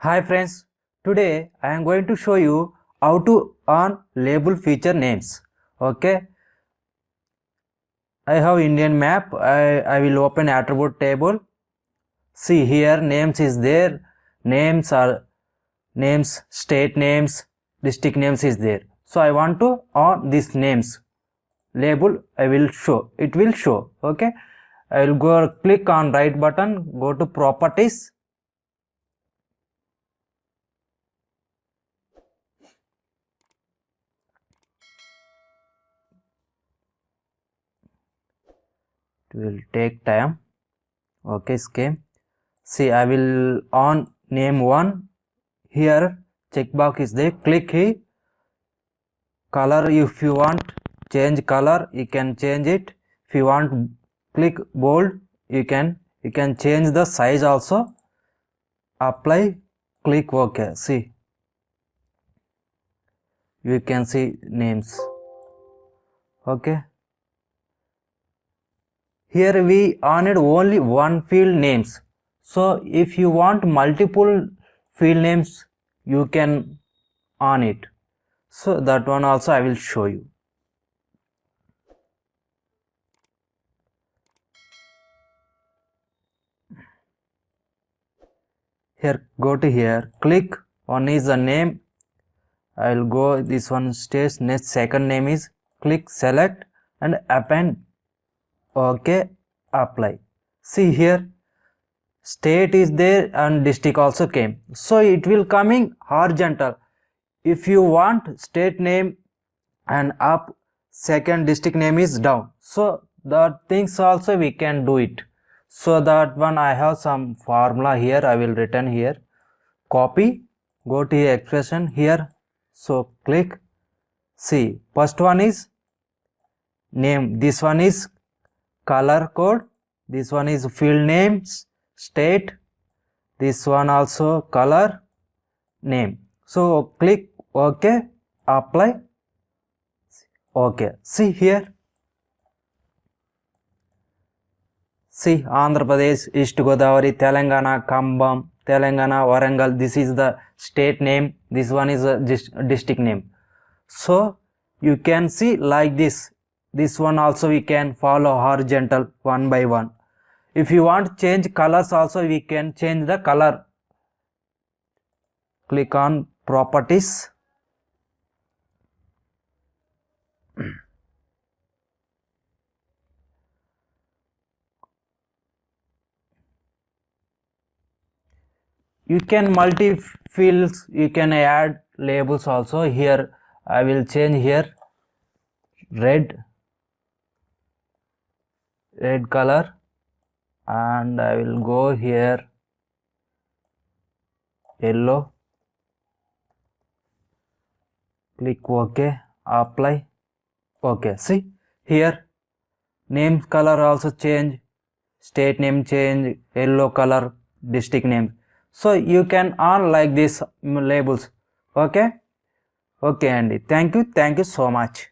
Hi friends, today I am going to show you how to on label feature names. Okay, I have Indian map. I will open attribute table. See here names is there. Names are names, state names, district names is there. So I want to on these names label. I will show. It will show. Okay, I will go click on right button. Go to properties. It will take time. Okay, scheme. See, I will on name 1. Here checkbox is there. Click here. Color, if you want change color, you can change it. If you want click bold, you can change the size also. Apply, click OK. See, you can see names. Okay, here we on it only one field names. So if you want multiple field names, you can on it. So that one also I will show you. Here, go to here, click. One is the name. I will go this one stays. Next second name is click, select and append. Okay, apply. See here, state is there and district also came. So it will coming horizontal. If you want state name and up, second district name is down. So the things also we can do it. So that one I have some formula here. I will written here. Copy. Go to your expression here. So click. See, first one is name. This one is color code. This one is field names, state. This one also color, name. So click OK, apply. Okay, see here. See, Andhra Pradesh, East Godavari, Telangana, Kambam, Telangana, Warangal. This is the state name. This one is a district name. So you can see like this. This one also we can follow horizontal one by one. If you want change colors also, we can change the color. Click on properties. You can multi fields, you can add labels also. Here I will change here red color and I will go here yellow. Click OK, apply. Okay, see here name color also change, state name change, yellow color, district name. So you can on like this labels. Okay, Andy, thank you so much.